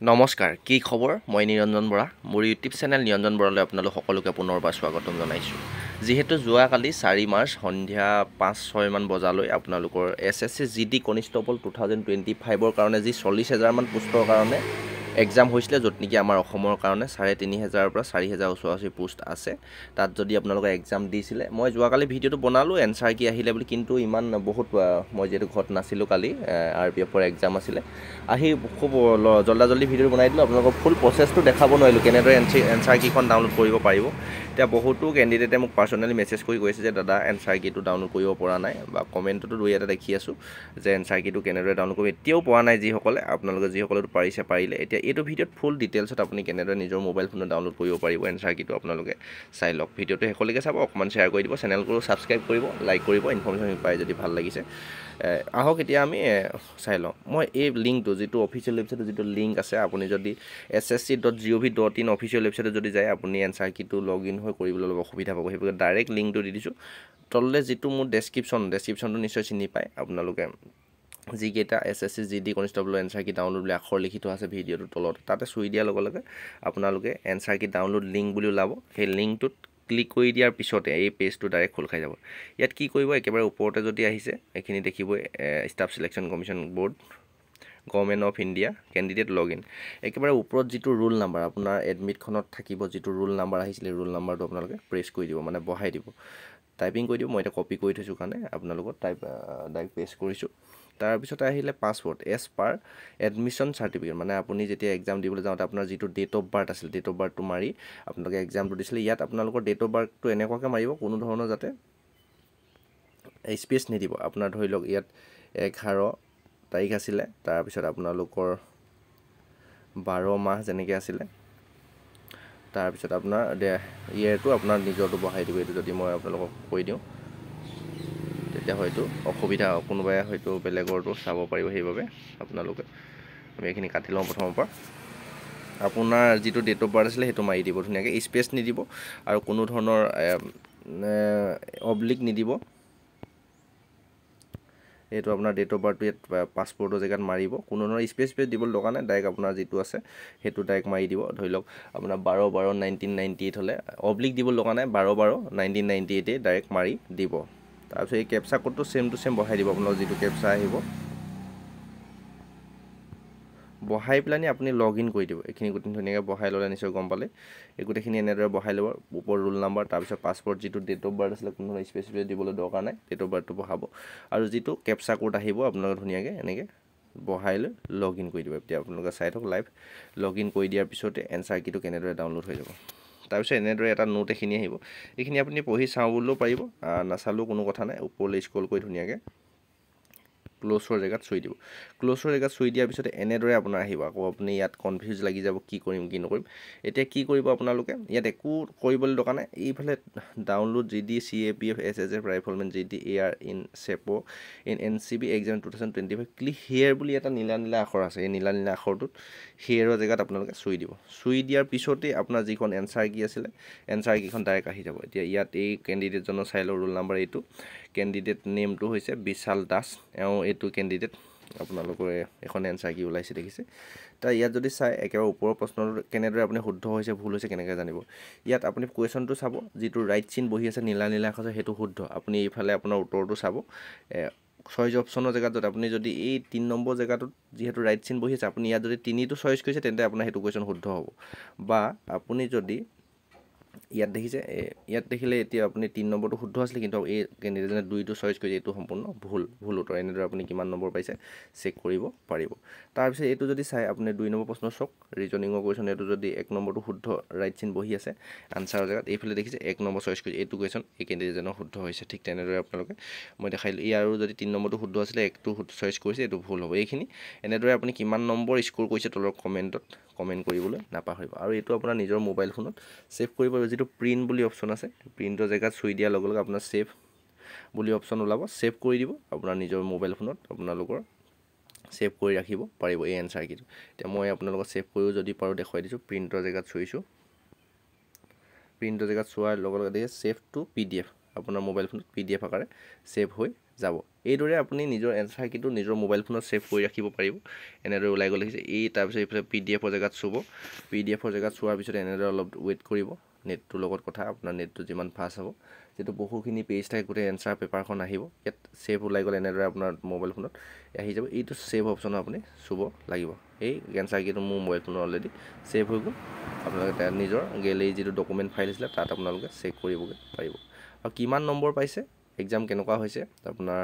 নমস্কাৰ, কি খবৰ? মই নিৰঞ্জন বৰা। মোৰ ইউটিউব চেনেল নিৰঞ্জন বৰালৈ আপোনালোক সকলোকে পুনৰবাৰ স্বাগতম জনাইছোঁ। যিহেতু যোৱাকালি 4 মাৰ্চ সন্ধিয়া 5-6 মান বজালৈ আপোনালোকৰ SSC GD কনিষ্টেবল 2025ৰ কাৰণে যি 40,000 মান পোষ্টৰ কাৰণে এক্সাম হৈছিলে, য'ত নেকি আমাৰ অসমৰ কাৰণে 3,500ৰ পৰা 4,000 ওচৰা-ওচৰি পোষ্ট আছে। তাত যদি আপোনালোকে এক্সাম দিছিলে, মই যোৱাকালি ভিডিঅ'টো বনালোঁ এনচাৰ কি আহিলে বুলি, কিন্তু ইমান বহুত মই যিহেতু ঘৰত নাছিলোঁ কালি, RPFৰ এক্সাম আছিলে, আহি খুব জল্দি ভিডিঅ' বনাই দিলোঁ। আপোনালোকক ফুল প্ৰচেছটো দেখাব নোৱাৰিলোঁ, কেনেদৰে এনচাৰ কিখন ডাউনলোড কৰিব পাৰিব। এতিয়া বহুতো কেণ্ডিডেটে মোক পাৰ্চনেলি মেছেজ কৰি কৈছে যে দাদা এনচাৰ কিটো ডাউনলোড কৰিব পৰা নাই, বা কমেণ্টতো দুই এটা দেখি আছোঁ যে এনচাৰ কিটো কেনেদৰে ডাউনলোড কৰিব, এতিয়াও পোৱা নাই যিসকলে। আপোনালোকে যিসকলে পাৰিলে এতিয়া এইটো ভিডিঅ'ত ফুল ডিটেইলছত আপুনি কেনেদৰে নিজৰ মোবাইল ফোনত ডাউনলোড কৰিব পাৰিব এনচাৰ কিটো আপোনালোকে চাই লওক। ভিডিঅ'টো শেষলৈকে চাব, অকণমান শ্বেয়াৰ কৰি দিব, চেনেলটো ছাবস্ক্ৰাইব কৰিব, লাইক কৰিব, ইনফৰ্মেশ্যন পাই যদি ভাল লাগিছে। আহক এতিয়া আমি চাই লওঁ। মই এই লিংকটো, যিটো অফিচিয়েল ৱেবছাইটৰ যিটো লিংক আছে, আপুনি যদি ssc.gov.in অফিচিয়েল ৱেবছাইটত যদি যায়, আপুনি এনচাৰ কিটো লগ ইন হৈ কৰিবলৈ অলপ অসুবিধা পাব। সেইবাবে ডাইৰেক্ট লিংকটো দি দিছোঁ তললৈ, যিটো মোৰ ডেছক্ৰিপশ্যনটো নিশ্চয় চিনি পায় আপোনালোকে। যিকেইটা SSC GD কনিষ্টেবলৰ এনচাৰ কি ডাউনলোড বুলি আখৰ লিখি থোৱা আছে ভিডিঅ'টোৰ তলত, তাতে চুই দিয়াৰ লগে লগে আপোনালোকে এনচাৰ কি ডাউনলোড লিংক বুলি ওলাব। সেই লিংকটোত ক্লিক কৰি দিয়াৰ পিছতে এই পেজটো ডাইৰেক্ট খোল খাই যাব। ইয়াত কি কৰিব, একেবাৰে ওপৰতে যদি আহিছে এইখিনি দেখিবই, staff selection commission board, government of India, candidate log in. একেবাৰে ওপৰত যিটো ৰোল নাম্বাৰ আপোনাৰ এডমিটখনত থাকিব, যিটো ৰোল নাম্বাৰ আহিছিলে, ৰোল নাম্বাৰটো আপোনালোকে প্ৰেছ কৰি দিব, মানে বহাই দিব, টাইপিং কৰি দিব। মই এতিয়া কপি কৰি থৈছোঁ কাৰণে আপোনালোকক ডাইৰেক্ট পেষ্ট কৰিছোঁ। তাৰপিছতে আহিলে password as per admission certificate, মানে আপুনি যেতিয়া এক্সাম দিবলৈ যাওঁতে আপোনাৰ যিটো ডেট অফ বাৰ্থ আছিল, ডেট অফ বাৰ্থটো মাৰি আপোনালোকে এক্সামটো দিছিলে। ইয়াত আপোনালোকৰ ডেট অফ বাৰ্থটো এনেকুৱাকৈ মাৰিব, কোনো ধৰণৰ যাতে স্পেচ নিদিব। আপোনাৰ ধৰি লওক ইয়াত 11 তাৰিখ আছিলে, তাৰপিছত আপোনালোকৰ 12 মাহ যেনেকৈ আছিলে, তাৰপিছত আপোনাৰ ইয়েৰটো আপোনাৰ নিজৰটো বহাই দিব। এইটো যদি মই আপোনালোকক কৈ দিওঁ তেতিয়া হয়তো অসুবিধা, কোনোবাই হয়তো বেলেগৰটো চাব পাৰিব, সেইবাবে আপোনালোকে আমি এইখিনি কাটি লওঁ। প্ৰথমৰ পৰা আপোনাৰ যিটো ডেট অফ বাৰ্থ আছিলে সেইটো মাৰি দিব ধুনীয়াকৈ, স্পেচ নিদিব আৰু কোনো ধৰণৰ অব্লিক নিদিব। এইটো আপোনাৰ ডেট অফ বাৰ্থটো ইয়াত পাছপৰ্টৰ জেগাত মাৰিব, কোনো ধৰণৰ স্পেচ দিবলৈ দৰকাৰ নাই, ডাইৰেক্ট আপোনাৰ যিটো আছে সেইটো ডাইৰেক্ট মাৰি দিব। ধৰি লওক আপোনাৰ 12/12/1998 হ'লে অব্লিক দিবলৈ দৰকাৰ নাই, 12/12/1998 ডাইৰেক্ট মাৰি দিব। তাৰপিছত এই কেপচা কোডটো ছেম টু ছেম বহাই দিব, আপোনাৰ যিটো কেপচা আহিব বহাই পেলানি আপুনি লগ ইন কৰি দিব। এইখিনি গোটেই ধুনীয়াকৈ বহাই ল'লে নিশ্চয় গম পালে। এই গোটেইখিনি এনেদৰে বহাই ল'ব, ওপৰ ৰোল নাম্বাৰ, তাৰপিছত পাছপৰ্ট যিটো ডেট অফ বাৰ্থ আছিলে, কোনো ধৰণৰ স্পেচ দিবলৈ দৰকাৰ নাই, ডেট অফ বাৰ্থটো বহাব আৰু যিটো কেপচা কোড আহিব আপোনালোকে ধুনীয়াকৈ এনেকৈ বহাই লৈ লগ ইন কৰি দিব। এতিয়া আপোনালোকে চাই থওক লাইভ, লগ ইন কৰি দিয়াৰ পিছতে এনচাৰ কিটো কেনেদৰে ডাউনলোড হৈ যাব। তাৰপিছত এনেদৰে এটা নোট এইখিনি আহিব, এইখিনি আপুনি পঢ়ি চাওঁ বুলিলেও পাৰিব, নাচালেও কোনো কথা নাই। ওপৰলৈ স্ক্ৰল কৰি ধুনীয়াকৈ ক্ল'জৰ জেগাত চুই দিব। ক্ল'জৰ জেগাত চুই দিয়াৰ পিছতে এনেদৰে আপোনাৰ আহিব। আকৌ আপুনি ইয়াত কনফিউজ লাগি যাব, কি কৰিম কি নকৰিম। এতিয়া কি কৰিব আপোনালোকে, ইয়াত একো কৰিবলৈ দৰকাৰ নাই। এইফালে download GD CAPF SSF riflemen GD AR in Chapo in NCB exam 2025 click here বুলি এটা নীলা আখৰ আছে, এই নীলা আখৰটোত হিয়েৰৰ জেগাত আপোনালোকে চুই দিব। চুই দিয়াৰ পিছতেই আপোনাৰ যিখন এনচাৰ কি আছিলে, এনচাৰ কিখন ডাইৰেক্ট আহি যাব। এতিয়া ইয়াত এই কেণ্ডিডেটজনৰ চাই লওঁ, ৰোল নাম্বাৰ এইটো, কেণ্ডিডেট নেমটো হৈছে বিশাল দাস, এইটো কেণ্ডিডেট। আপোনালোকৰ এখন এনচাৰ কি ওলাইছে দেখিছে। তাৰ ইয়াত যদি চাই একেবাৰে ওপৰৰ প্ৰশ্নটো কেনেদৰে আপুনি শুদ্ধ হৈছে ভুল হৈছে কেনেকৈ জানিব। ইয়াত আপুনি কুৱেশ্যনটো চাব, যিটো ৰাইট চিন বহি আছে নীলা আখৰ সেইটো শুদ্ধ। আপুনি এইফালে আপোনাৰ উত্তৰটো চাব, চইচ অপশ্যনৰ জেগাত য'ত আপুনি যদি এই 3 নম্বৰ জেগাটোত যিহেতু ৰাইট চিন বহি আছে, আপুনি ইয়াত যদি 3টো চইচ কৰিছে তেন্তে আপোনাৰ সেইটো কুৱেশ্যন শুদ্ধ হ'ব। বা আপুনি যদি ইয়াত দেখিছে, ইয়াত দেখিলে এতিয়া আপুনি 3 নম্বৰটো শুদ্ধ আছিলে, কিন্তু এই কেণ্ডিডেটজনে 2টো চইচ কৰিছে, এইটো সম্পূৰ্ণ ভুল উত্তৰ। এনেদৰে আপুনি কিমান নম্বৰ পাইছে চেক কৰিব পাৰিব। তাৰপিছত এইটো যদি চাই আপুনি 2 নম্বৰ প্ৰশ্ন চাওক, ৰিজনিঙৰ কুৱেশ্যন, এইটো যদি 1 নম্বৰটো শুদ্ধ ৰাইট চিন বহি আছে আনচাৰৰ জেগাত, এইফালে দেখিছে 1 নম্বৰ চইচ কৰিছে, এইটো কুৱেশ্যন এই কেণ্ডিডেটজনৰ শুদ্ধ হৈছে। ঠিক তেনেদৰে আপোনালোকে মই দেখাই দিলোঁ, আৰু যদি 3 নম্বৰটো শুদ্ধ আছিলে 1টো চইচ কৰিছে, এইটো ভুল হ'ব। এইখিনি এনেদৰে আপুনি কিমান নম্বৰ স্ক'ৰ কৰিছে তলৰ কমেণ্টত কমেণ্ট কৰিবলৈ নাপাহৰিব। আৰু এইটো আপোনাৰ নিজৰ মোবাইল ফোনত ছেভ কৰিব, যিটো প্ৰিণ্ট বুলি অপশ্যন আছে, প্ৰিণ্টৰ জেগাত চুই দিয়াৰ লগে লগে আপোনাৰ ছেভ বুলি অপশ্যন ওলাব, ছেভ কৰি দিব আপোনাৰ নিজৰ মোবাইল ফোনত, আপোনালোকৰ ছেভ কৰি ৰাখিব পাৰিব এই এনচাৰ কিটো। এতিয়া মই আপোনালোকক ছেভ কৰিও যদি পাৰোঁ দেখুৱাই দিছোঁ, প্ৰিণ্টৰ জেগাত চুইছোঁ, প্ৰিণ্টৰ জেগাত চোৱাৰ লগে লগে দেখে ছেভ টু PDF, আপোনাৰ মোবাইল ফোনত PDF আকাৰে ছেভ হৈ যাব এইদৰে আপুনি নিজৰ এনচাৰ কিটো নিজৰ মোবাইল ফোনত ছেভ কৰি ৰাখিব পাৰিব এনেদৰে ওলাই গ'লে এই তাৰপিছত এইফালে PDF জেগাত চুব PDF জেগাত চোৱাৰ পিছত এনেদৰে অলপ ৱেইট কৰিব নেটটোৰ লগত কথা আপোনাৰ নেটটো যিমান ফাষ্ট হ'ব যেটো বহুখিনি পেজ থাকে গোটেই এনচাৰ পেপাৰখন আহিব ইয়াত ছেভ ওলাই গ'লে এনেদৰে আপোনাৰ মোবাইল ফোনত আহি যাব এইটো ছেভ অপশ্যন আপুনি চুব লাগিব এই এনচাৰ কিটো মোৰ মোবাইল ফোনত অলৰেডি ছেভ হৈ গ'ল আপোনালোকে নিজৰ গেলেৰী যিটো ডকুমেণ্ট ফাইল আছিলে তাত আপোনালোকে চেক কৰিবগৈ পাৰিব আৰু কিমান নম্বৰ পাইছে এক্সাম কেনেকুৱা হৈছে আপোনাৰ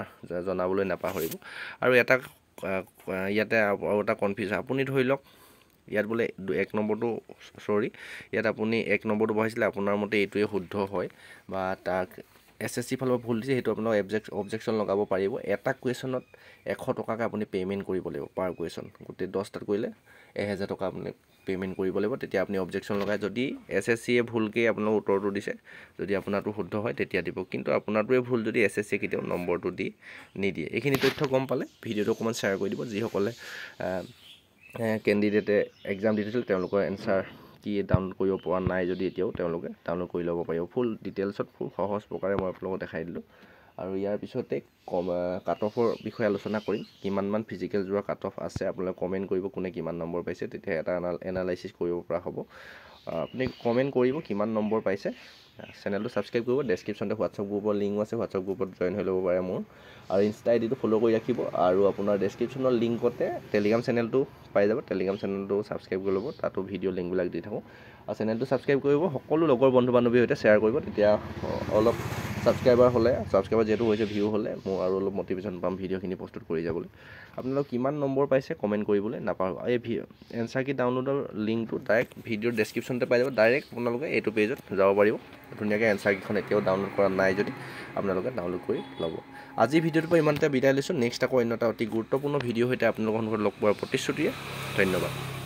জনাবলৈ নাপাহৰিব আৰু এটা ইয়াতে আৰু এটা কনফিউজ আপুনি ধৰি লওক ইয়াত বোলে 1 নম্বৰটো সৰি ইয়াত আপুনি 1 নম্বৰটো বহাইছিলে আপোনাৰ মতে এইটোৱে শুদ্ধ হয় বা তাক SSC ফালৰ ভুল দিছে সেইটো আপোনাক অবজেকশ্যন লগাব পাৰিব এটা কুৱেশ্যনত 100 টকাকৈ আপুনি পে'মেণ্ট কৰিব লাগিব পাৰ কুৱেশ্যন গোটেই 10টাত কৰিলে 1000 টকা আপুনি পে'মেণ্ট কৰিব লাগিব তেতিয়া আপুনি অবজেকশ্যন লগাই যদি SSCয়ে ভুলকৈ আপোনাৰ উত্তৰটো দিছে যদি আপোনাৰটো শুদ্ধ হয় তেতিয়া দিব কিন্তু আপোনাৰটোৱে ভুল যদি SSCয়ে কেতিয়াও নম্বৰটো দি নিদিয়ে এইখিনি তথ্য গম পালে ভিডিঅ'টো অকণমান শ্বেয়াৰ কৰি দিব যিসকলে কেণ্ডিডেটে এক্সাম দি দিছিল তেওঁলোকৰ এনচাৰ কি ডাউনলোড কৰিব পৰা নাই যদি এতিয়াও তেওঁলোকে ডাউনলোড কৰি ল'ব পাৰিব ফুল ডিটেইলছত ফুল সহজ প্ৰকাৰে মই আপোনালোকক দেখাই দিলোঁ আৰু ইয়াৰ পিছতে কাট অফৰ বিষয়ে আলোচনা কৰিম কিমানমান ফিজিকেল যোৱা কাট অফ আছে আপোনালোকে কমেণ্ট কৰিব কোনে কিমান নম্বৰ পাইছে তেতিয়া এটা এনালাইচিছ কৰিব পৰা হ'ব আপুনি কমেণ্ট কৰিব কিমান নম্বৰ পাইছে চেনেলটো ছাবস্ক্ৰাইব কৰিব ডেছক্ৰিপশ্যনতে হোৱাটছআপ গ্ৰুপৰ লিংকো আছে হোৱাটছআপ গ্ৰুপত জইন হৈ ল'ব পাৰে মোৰ আৰু ইনষ্টা আইডিটো ফ'ল' কৰি ৰাখিব আৰু আপোনাৰ ডেছক্ৰিপশ্যনৰ লিংকতে টেলিগ্ৰাম চেনেলটো পাই যাব টেলিগ্ৰাম চেনেলটো ছাবস্ক্ৰাইব কৰি ল'ব তাতো ভিডিঅ' লিংকবিলাক দি থাকোঁ আৰু চেনেলটো ছাবস্ক্ৰাইব কৰিব সকলো লগৰ বন্ধু বান্ধৱীৰ সৈতে শ্বেয়াৰ কৰিব তেতিয়া অলপ ছাবস্ক্ৰাইবাৰ যিহেতু হৈছে ভিউ হ'লে মোৰ আৰু অলপ মটিভেশ্যন পাম ভিডিঅ'খিনি প্ৰস্তুত কৰি যাবলৈ আপোনালোক কিমান নম্বৰ পাইছে কমেণ্ট কৰিবলৈ নাপাহৰিব এই এনচাৰ কি ডাউনলোডৰ লিংকটো ডাইৰেক্ট ভিডিঅ'ৰ ডেছক্ৰিপশ্যনতে পাই যাব ডাইৰেক্ট আপোনালোকে এইটো পেজত যাব পাৰিব ধুনীয়াকৈ এনচাৰ কিখন এতিয়াও ডাউনলোড কৰা নাই যদি আপোনালোকে ডাউনলোড কৰি ল'ব আজি ভিডিঅ'টোৰ পৰা ইমানতে বিদায় লৈছোঁ নেক্সট আকৌ অন্য এটা অতি গুৰুত্বপূৰ্ণ ভিডিঅ' সৈতে আপোনালোকৰ সন্মুখত লগ পোৱাৰ প্ৰতিশ্ৰুতিৰে ধন্যবাদ